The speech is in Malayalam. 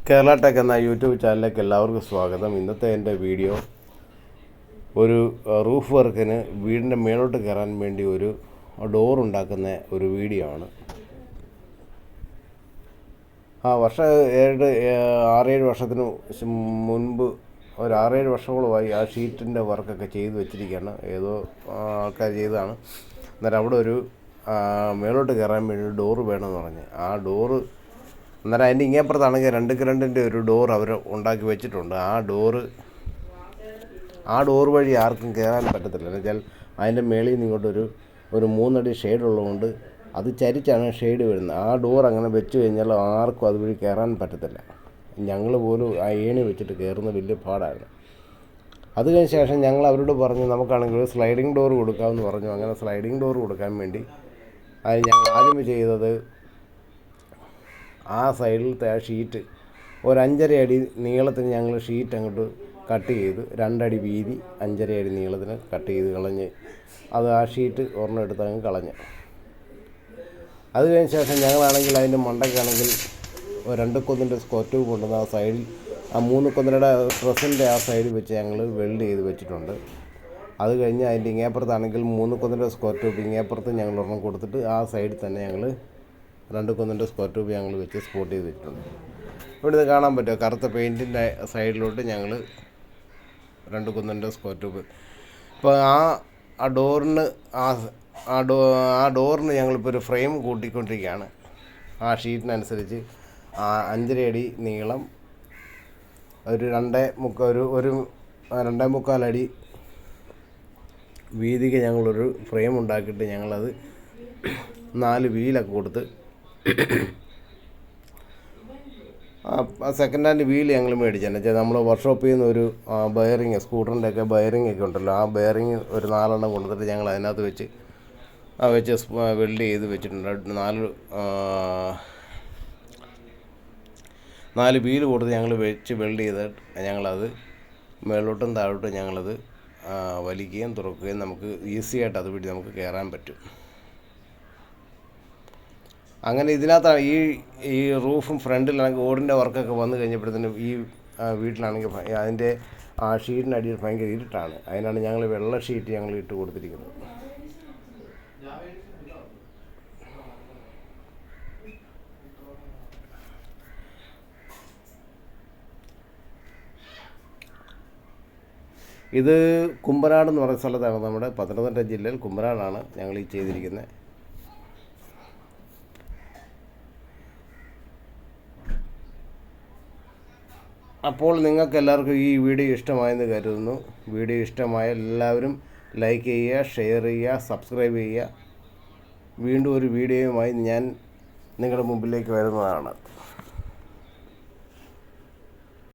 കേരള ടെക് എന്ന യൂട്യൂബ് ചാനലിലേക്ക് എല്ലാവർക്കും സ്വാഗതം. ഇന്നത്തെ എൻ്റെ വീഡിയോ ഒരു റൂഫ് വർക്കിന് വീടിൻ്റെ മേലോട്ട് കയറാൻ വേണ്ടി ഒരു ഡോർ ഉണ്ടാക്കുന്ന ഒരു വീഡിയോ ആണ്. ആറേഴ് വർഷത്തിന് മുൻപ് ഒരു 6-7 വർഷങ്ങളുമായി ആ ഷീറ്റിൻ്റെ വർക്കൊക്കെ ചെയ്ത് വെച്ചിരിക്കുകയാണ്. ഏതോ ആൾക്കാർ ചെയ്തതാണ്. അന്നേരം അവിടെ ഒരു മേലോട്ട് കയറാൻ വേണ്ടി ഡോറ് വേണമെന്ന് പറഞ്ഞ് ആ ഡോറ് അന്നേരം അതിൻ്റെ ഇങ്ങേപ്പുറത്താണെങ്കിൽ 2x2 ഒരു ഡോർ അവർ ഉണ്ടാക്കി വെച്ചിട്ടുണ്ട്. ആ ഡോർ വഴി ആർക്കും കയറാൻ പറ്റത്തില്ല. എന്ന് വെച്ചാൽ അതിൻ്റെ മേളിൽ നിന്ന് ഇങ്ങോട്ടൊരു 3 അടി ഷെയ്ഡ് ഉള്ളതുകൊണ്ട് അത് ചരിച്ചാണ് ഷെയ്ഡ് വരുന്നത്. ആ ഡോർ അങ്ങനെ വെച്ച് കഴിഞ്ഞാൽ ആർക്കും അതുവഴി കയറാൻ പറ്റത്തില്ല. ഞങ്ങൾ പോലും ആ ഏണി വെച്ചിട്ട് കയറുന്ന വലിയ പാടായിരുന്നു. അത് കഴിഞ്ഞ ശേഷം ഞങ്ങൾ അവരോട് പറഞ്ഞു നമുക്കാണെങ്കിൽ സ്ലൈഡിങ് ഡോർ കൊടുക്കാമെന്ന് പറഞ്ഞു. അങ്ങനെ സ്ലൈഡിങ് ഡോർ കൊടുക്കാൻ വേണ്ടി അത് ഞങ്ങൾ ആദ്യം ചെയ്തത് ആ സൈഡിലത്തെ ആ ഷീറ്റ് ഒരു 5.5 അടി നീളത്തിന് ഞങ്ങൾ ഷീറ്റ് അങ്ങോട്ട് കട്ട് ചെയ്ത് 2 അടി വീതി 5.5 അടി നീളത്തിന് കട്ട് ചെയ്ത് കളഞ്ഞ് അത് ആ ഷീറ്റ് ഒരെണ്ണം എടുത്ത് അങ്ങ് കളഞ്ഞ്. അത് കഴിഞ്ഞ ശേഷം ഞങ്ങളാണെങ്കിൽ അതിൻ്റെ മണ്ടയ്ക്കാണെങ്കിൽ 2 കൊന്നിൻ്റെ സ്ക്വയർ ട്യൂബ് കൊണ്ടുവന്ന് ആ സൈഡിൽ ആ 3 കൊന്നിയുടെ ഡ്രസ്സിൻ്റെ ആ സൈഡിൽ വെച്ച് ഞങ്ങൾ വെൽഡ് ചെയ്ത് വെച്ചിട്ടുണ്ട്. അത് കഴിഞ്ഞ് അതിൻ്റെ ഇങ്ങേപ്പുറത്താണെങ്കിൽ 3 കൊന്നിൻ്റെ സ്ക്വയർ ട്യൂബ് ഇങ്ങേപ്പുറത്ത് ഞങ്ങൾ ഒരെണ്ണം കൊടുത്തിട്ട് ആ സൈഡിൽ തന്നെ ഞങ്ങൾ 2 കൊന്നിൻ്റെ സ്ക്വയർ ട്യൂബ് ഞങ്ങൾ വെച്ച് സ്പോട്ട് ചെയ്ത് വെച്ചിട്ടുണ്ട്. ഇവിടെ ഇത് കാണാൻ പറ്റുമോ? കറുത്ത പെയിൻറ്റിൻ്റെ സൈഡിലോട്ട് ഞങ്ങൾ 2 കൊന്നിൻ്റെ സ്ക്വയർ ട്യൂബ്. ഇപ്പോൾ ആ ഡോറിന് ഞങ്ങളിപ്പോൾ ഒരു ഫ്രെയിം കൂട്ടിക്കൊണ്ടിരിക്കുകയാണ്. ആ ഷീറ്റിനനുസരിച്ച് 5.5 അടി നീളം ഒരു 2.25 അടി വീതിക്ക് ഞങ്ങളൊരു ഫ്രെയിം ഉണ്ടാക്കിയിട്ട് ഞങ്ങളത് 4 വീലൊക്കെ കൊടുത്ത് സെക്കൻഡ് ഹാൻഡ് വീല് ഞങ്ങൾ മേടിച്ചെന്ന് വെച്ചാൽ നമ്മൾ വർക്ക്ഷോപ്പിൽ നിന്ന് ഒരു ബെയറിങ് സ്കൂട്ടറിൻ്റെയൊക്കെ ബെയറിങ് ഒക്കെ ഉണ്ടല്ലോ, ആ ബെയറിങ് ഒരു 4 എണ്ണം കൊണ്ടുവന്നിട്ട് ഞങ്ങൾ അതിനകത്ത് വെച്ച് വെൽഡ് ചെയ്ത് വെച്ചിട്ടുണ്ട്. 4 വീല് കൊടുത്ത് ഞങ്ങൾ വെച്ച് വെൽഡ് ചെയ്ത് ഞങ്ങളത് മേലോട്ടും താഴോട്ടും ഞങ്ങളത് വലിക്കുകയും തുറക്കുകയും നമുക്ക് ഈസി ആയിട്ട് അതുവഴി നമുക്ക് കയറാൻ പറ്റും. അങ്ങനെ ഇതിനകത്താണ് ഈ റൂഫും ഫ്രണ്ടിലാണെങ്കിൽ ഓടിൻ്റെ വർക്കൊക്കെ വന്നു കഴിഞ്ഞപ്പോഴത്തേനും ഈ വീട്ടിലാണെങ്കിൽ അതിൻ്റെ ആ ഷീറ്റിനടിയിൽ ഭയങ്കര ഇരുട്ടാണ്. അതിനാണ് ഞങ്ങൾ വെള്ള ഷീറ്റ് ഞങ്ങൾ ഇട്ട് കൊടുത്തിരിക്കുന്നത്. ഇത് കുമ്പനാട് എന്ന് പറയുന്ന സ്ഥലത്താണ്, നമ്മുടെ പത്തനംതിട്ട ജില്ലയിൽ കുമ്പനാടാണ് ഞങ്ങൾ ഈ ചെയ്തിരിക്കുന്നത്. അപ്പോൾ നിങ്ങൾക്ക് എല്ലാവർക്കും ഈ വീഡിയോ ഇഷ്ടമായെന്ന് കരുതുന്നു. വീഡിയോ ഇഷ്ടമായ എല്ലാവരും ലൈക്ക് ചെയ്യുക, ഷെയർ ചെയ്യുക, സബ്സ്ക്രൈബ് ചെയ്യുക. വീണ്ടും ഒരു വീഡിയോയുമായി ഞാൻ നിങ്ങളുടെ മുമ്പിലേക്ക് വരുന്നതാണ്.